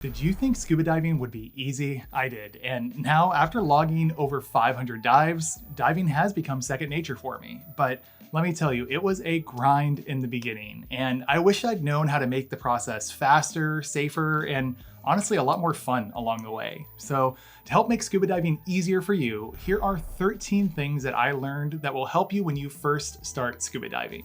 Did you think scuba diving would be easy? I did. And now, after logging over 500 dives, diving has become second nature for me. But let me tell you, it was a grind in the beginning. And I wish I'd known how to make the process faster, safer, and honestly, a lot more fun along the way. So to help make scuba diving easier for you, here are 13 things that I learned that will help you when you first start scuba diving.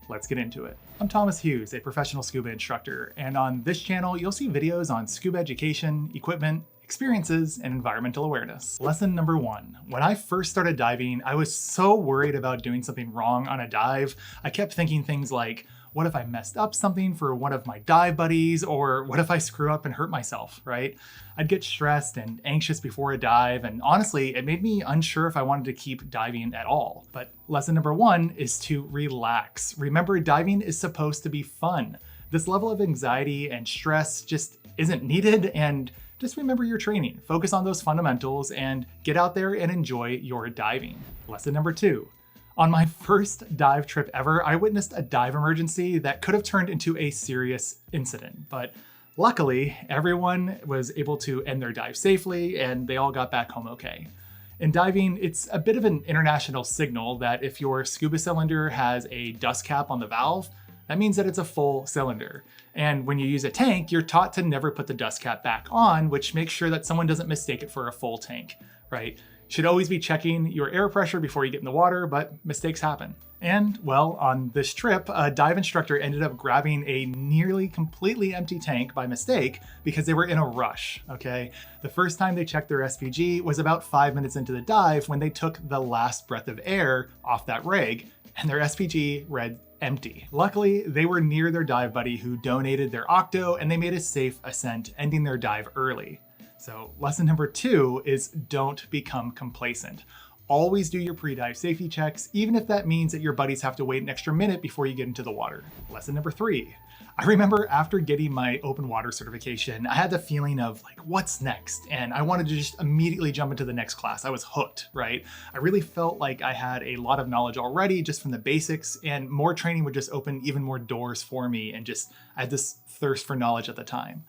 Let's get into it. I'm Thomas Hughes, a professional scuba instructor, and on this channel, you'll see videos on scuba education, equipment, experiences, and environmental awareness. Lesson number 1. When I first started diving, I was so worried about doing something wrong on a dive. I kept thinking things like, what if I messed up something for one of my dive buddies? Or what if I screw up and hurt myself, right? I'd get stressed and anxious before a dive, and honestly, it made me unsure if I wanted to keep diving at all. But lesson number 1 is to relax. Remember, diving is supposed to be fun. This level of anxiety and stress just isn't needed, and just remember your training. Focus on those fundamentals and get out there and enjoy your diving. Lesson number 2. On my first dive trip ever, I witnessed a dive emergency that could have turned into a serious incident, but luckily, everyone was able to end their dive safely and they all got back home okay. In diving, it's a bit of an international signal that if your scuba cylinder has a dust cap on the valve, that means that it's a full cylinder. And when you use a tank, you're taught to never put the dust cap back on, which makes sure that someone doesn't mistake it for a full tank, right? Should always be checking your air pressure before you get in the water, but mistakes happen. And well, on this trip, a dive instructor ended up grabbing a nearly completely empty tank by mistake because they were in a rush, okay? The first time they checked their SPG was about 5 minutes into the dive when they took the last breath of air off that rig, and their SPG read empty. Luckily, they were near their dive buddy who donated their octo, and they made a safe ascent, ending their dive early. So lesson number 2 is don't become complacent. Always do your pre-dive safety checks, even if that means that your buddies have to wait an extra minute before you get into the water. Lesson number 3. I remember after getting my open water certification, I had the feeling of like, what's next? And I wanted to just immediately jump into the next class. I was hooked, right? I really felt like I had a lot of knowledge already just from the basics, and more training would just open even more doors for me, and just I had this thirst for knowledge at the time.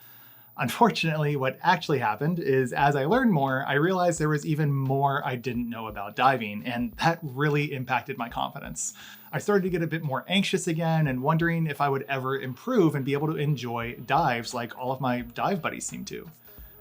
Unfortunately, what actually happened is as I learned more, I realized there was even more I didn't know about diving, and that really impacted my confidence. I started to get a bit more anxious again and wondering if I would ever improve and be able to enjoy dives like all of my dive buddies seem to.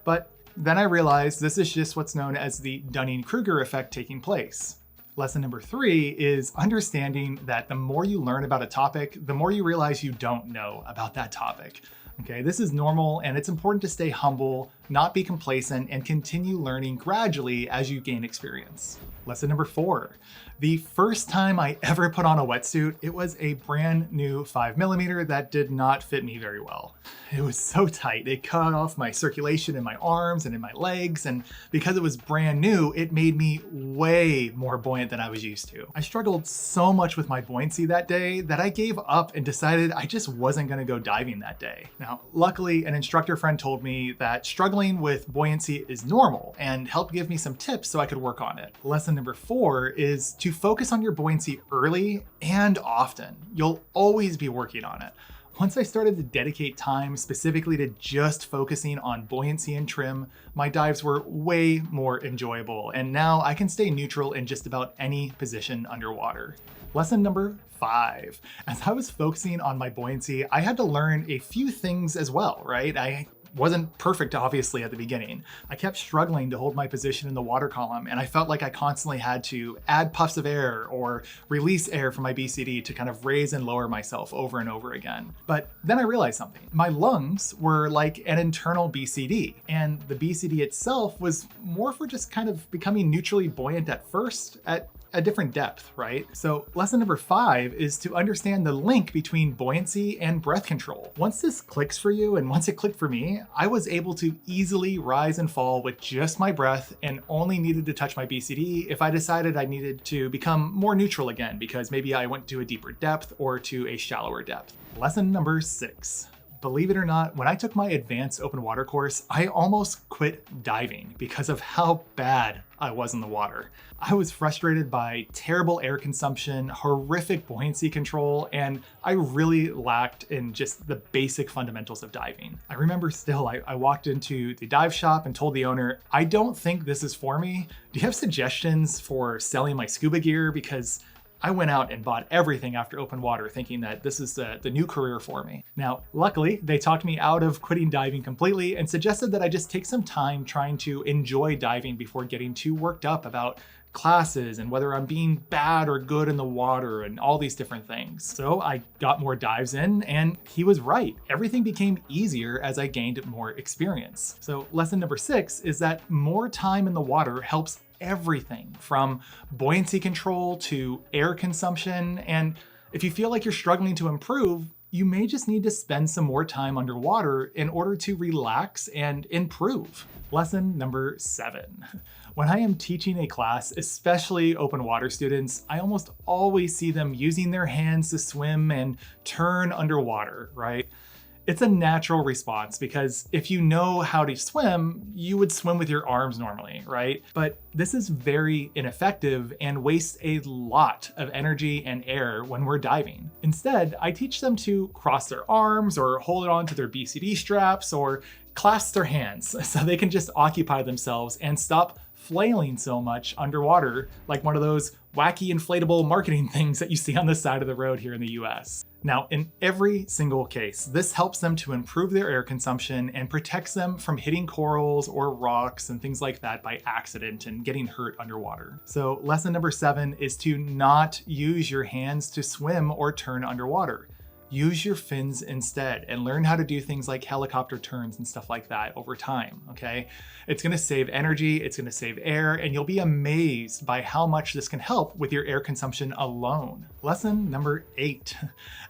But then I realized this is just what's known as the Dunning-Kruger effect taking place. Lesson number 3 is understanding that the more you learn about a topic, the more you realize you don't know about that topic. Okay, this is normal, and it's important to stay humble, not be complacent, and continue learning gradually as you gain experience. Lesson number 4. The first time I ever put on a wetsuit, it was a brand new 5mm that did not fit me very well. It was so tight. It cut off my circulation in my arms and in my legs, and because it was brand new, it made me way more buoyant than I was used to. I struggled so much with my buoyancy that day that I gave up and decided I just wasn't gonna go diving that day. Now, luckily, an instructor friend told me that struggling with buoyancy is normal and helped give me some tips so I could work on it. Lesson number 4 is to focus on your buoyancy early and often. You'll always be working on it. Once I started to dedicate time specifically to just focusing on buoyancy and trim, my dives were way more enjoyable, and now I can stay neutral in just about any position underwater. Lesson number 5. As I was focusing on my buoyancy, I had to learn a few things as well, right? I wasn't perfect, obviously, at the beginning. I kept struggling to hold my position in the water column, and I felt like I constantly had to add puffs of air or release air from my BCD to kind of raise and lower myself over and over again. But then I realized something. My lungs were like an internal BCD, and the BCD itself was more for just kind of becoming neutrally buoyant at first at a different depth, right? So lesson number 5 is to understand the link between buoyancy and breath control. Once this clicks for you, and once it clicked for me, I was able to easily rise and fall with just my breath and only needed to touch my BCD if I decided I needed to become more neutral again because maybe I went to a deeper depth or to a shallower depth. Lesson number 6. believe it or not, when I took my advanced open water course, I almost quit diving because of how bad I was in the water. I was frustrated by terrible air consumption, horrific buoyancy control, and I really lacked in just the basic fundamentals of diving. I remember still, I walked into the dive shop and told the owner, I don't think this is for me. Do you have suggestions for selling my scuba gear? Because I went out and bought everything after open water thinking that this is the new career for me. Now, luckily, they talked me out of quitting diving completely and suggested that I just take some time trying to enjoy diving before getting too worked up about classes and whether I'm being bad or good in the water and all these different things. So I got more dives in, and he was right. Everything became easier as I gained more experience. So lesson number 6 is that more time in the water helps everything from buoyancy control to air consumption. And if you feel like you're struggling to improve, you may just need to spend some more time underwater in order to relax and improve. Lesson number 7. When I am teaching a class, especially open water students, I almost always see them using their hands to swim and turn underwater, right? It's a natural response because if you know how to swim, you would swim with your arms normally, right? But this is very ineffective and wastes a lot of energy and air when we're diving. Instead, I teach them to cross their arms or hold on to their BCD straps or clasp their hands so they can just occupy themselves and stop flailing so much underwater like one of those wacky inflatable marketing things that you see on the side of the road here in the US. Now, in every single case, this helps them to improve their air consumption and protects them from hitting corals or rocks and things like that by accident and getting hurt underwater. So lesson number 7 is to not use your hands to swim or turn underwater. Use your fins instead and learn how to do things like helicopter turns and stuff like that over time, okay? It's gonna save energy, it's gonna save air, and you'll be amazed by how much this can help with your air consumption alone. Lesson number 8.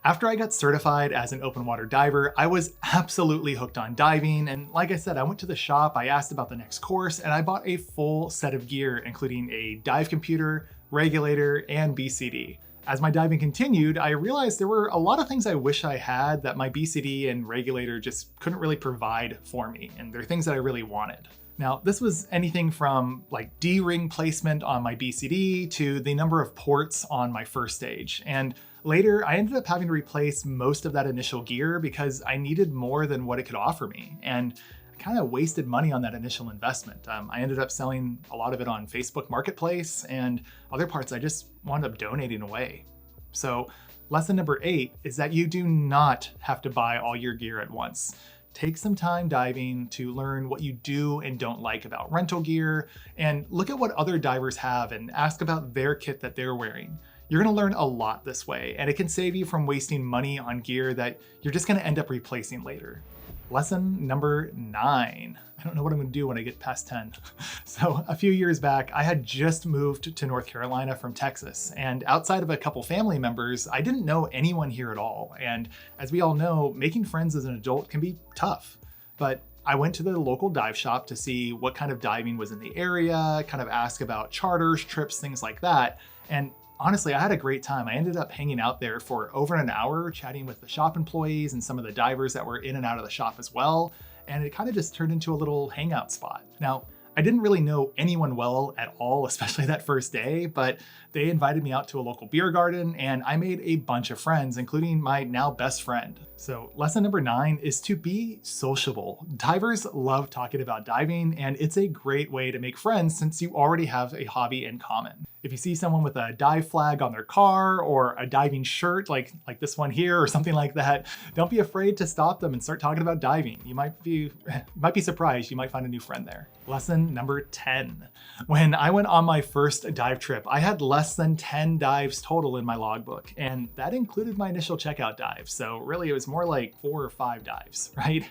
After I got certified as an open water diver, I was absolutely hooked on diving. And like I said, I went to the shop, I asked about the next course, and I bought a full set of gear, including a dive computer, regulator, and BCD. As my diving continued, I realized there were a lot of things I wish I had that my BCD and regulator just couldn't really provide for me, and they're things that I really wanted. Now, this was anything from like D-ring placement on my BCD to the number of ports on my first stage. And later, I ended up having to replace most of that initial gear because I needed more than what it could offer me. And kind of wasted money on that initial investment. I ended up selling a lot of it on Facebook Marketplace, and other parts I just wound up donating away. So lesson number 8 is that you do not have to buy all your gear at once. Take some time diving to learn what you do and don't like about rental gear, and look at what other divers have and ask about their kit that they're wearing. You're gonna learn a lot this way, and it can save you from wasting money on gear that you're just gonna end up replacing later. Lesson number 9. I don't know what I'm gonna do when I get past 10. So a few years back, I had just moved to North Carolina from Texas, and outside of a couple family members, I didn't know anyone here at all. And as we all know, making friends as an adult can be tough. But I went to the local dive shop to see what kind of diving was in the area, kind of ask about charters, trips, things like that. And honestly, I had a great time. I ended up hanging out there for over an hour, chatting with the shop employees and some of the divers that were in and out of the shop as well. And it kind of just turned into a little hangout spot. Now, I didn't really know anyone well at all, especially that first day, but they invited me out to a local beer garden and I made a bunch of friends, including my now best friend. So lesson number 9 is to be sociable. Divers love talking about diving, and it's a great way to make friends since you already have a hobby in common. If you see someone with a dive flag on their car or a diving shirt like this one here or something like that, don't be afraid to stop them and start talking about diving. You might be surprised, you might find a new friend there. Lesson number 10. When I went on my first dive trip, I had less than 10 dives total in my logbook, and that included my initial checkout dive. So really it was more like 4 or 5 dives, right?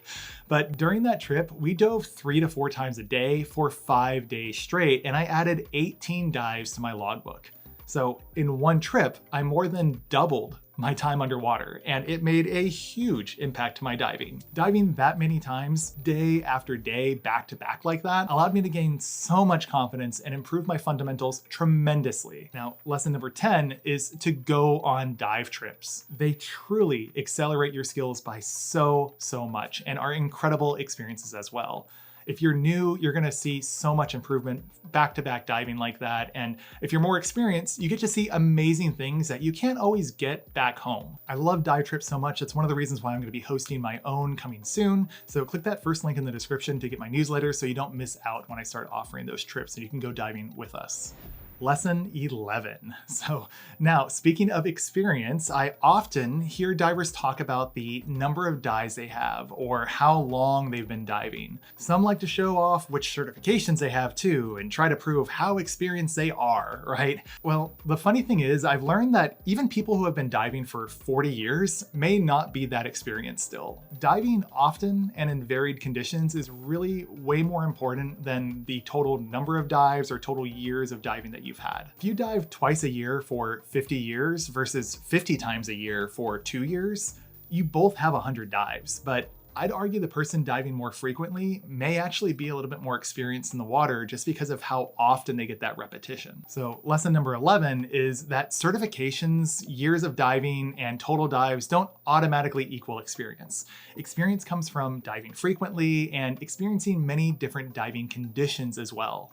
But during that trip, we dove 3 to 4 times a day for 5 days straight, and I added 18 dives to my logbook. So in one trip, I more than doubled my time underwater, and it made a huge impact to my diving. Diving that many times, day after day, back to back like that, allowed me to gain so much confidence and improve my fundamentals tremendously. Now, lesson number 10 is to go on dive trips. They truly accelerate your skills by so much and are incredible experiences as well. If you're new, you're gonna see so much improvement back-to-back diving like that. And if you're more experienced, you get to see amazing things that you can't always get back home. I love dive trips so much. It's one of the reasons why I'm gonna be hosting my own coming soon. So click that first link in the description to get my newsletter so you don't miss out when I start offering those trips and you can go diving with us. Lesson 11. So now, speaking of experience, I often hear divers talk about the number of dives they have or how long they've been diving. Some like to show off which certifications they have too and try to prove how experienced they are, right? Well, the funny thing is I've learned that even people who have been diving for 40 years may not be that experienced still. Diving often and in varied conditions is really way more important than the total number of dives or total years of diving that you've had. If you dive twice a year for 50 years versus 50 times a year for 2 years, you both have 100 dives, but I'd argue the person diving more frequently may actually be a little bit more experienced in the water just because of how often they get that repetition. So lesson number 11 is that certifications, years of diving, and total dives don't automatically equal experience. Experience comes from diving frequently and experiencing many different diving conditions as well.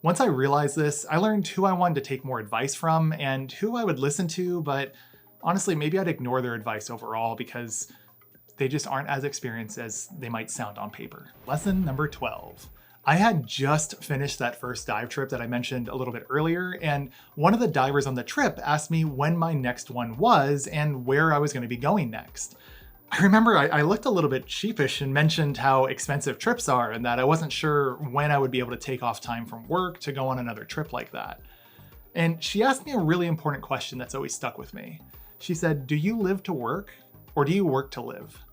Once I realized this, I learned who I wanted to take more advice from and who I would listen to, but honestly, maybe I'd ignore their advice overall because they just aren't as experienced as they might sound on paper. Lesson number 12. I had just finished that first dive trip that I mentioned a little bit earlier, and one of the divers on the trip asked me when my next one was and where I was going to be going next. I remember I looked a little bit sheepish and mentioned how expensive trips are and that I wasn't sure when I would be able to take off time from work to go on another trip like that. And she asked me a really important question that's always stuck with me. She said, "Do you live to work or do you work to live?"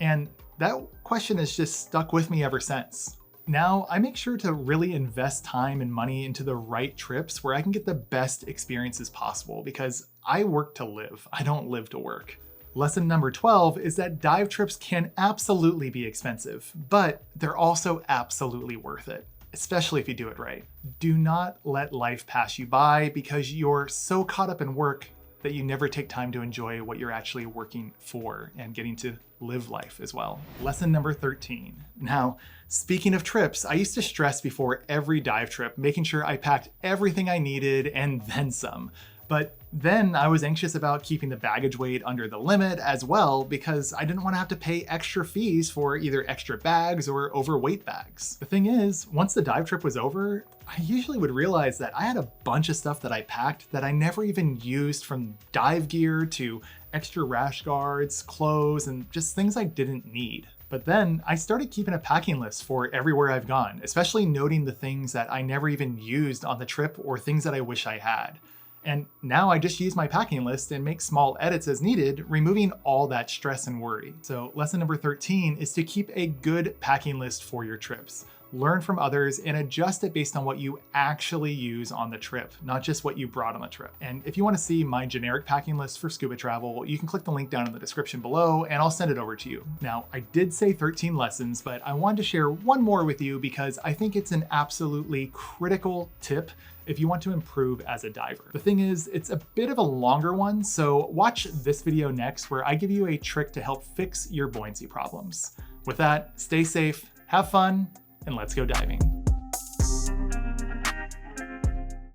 And that question has just stuck with me ever since. Now I make sure to really invest time and money into the right trips where I can get the best experiences possible because I work to live. I don't live to work. Lesson number 12 is that dive trips can absolutely be expensive, but they're also absolutely worth it, especially if you do it right. Do not let life pass you by because you're so caught up in work that you never take time to enjoy what you're actually working for and getting to live life as well. Lesson number 13. Now, speaking of trips, I used to stress before every dive trip, making sure I packed everything I needed and then some. But then I was anxious about keeping the baggage weight under the limit as well because I didn't want to have to pay extra fees for either extra bags or overweight bags. The thing is, once the dive trip was over, I usually would realize that I had a bunch of stuff that I packed that I never even used, from dive gear to extra rash guards, clothes, and just things I didn't need. But then I started keeping a packing list for everywhere I've gone, especially noting the things that I never even used on the trip or things that I wish I had. And now I just use my packing list and make small edits as needed, removing all that stress and worry. So lesson number 13 is to keep a good packing list for your trips. Learn from others and adjust it based on what you actually use on the trip, not just what you brought on the trip. And if you want to see my generic packing list for scuba travel, you can click the link down in the description below and I'll send it over to you. Now, I did say 13 lessons, but I wanted to share one more with you because I think it's an absolutely critical tip if you want to improve as a diver. The thing is, it's a bit of a longer one, so watch this video next where I give you a trick to help fix your buoyancy problems. With that, stay safe, have fun, and let's go diving.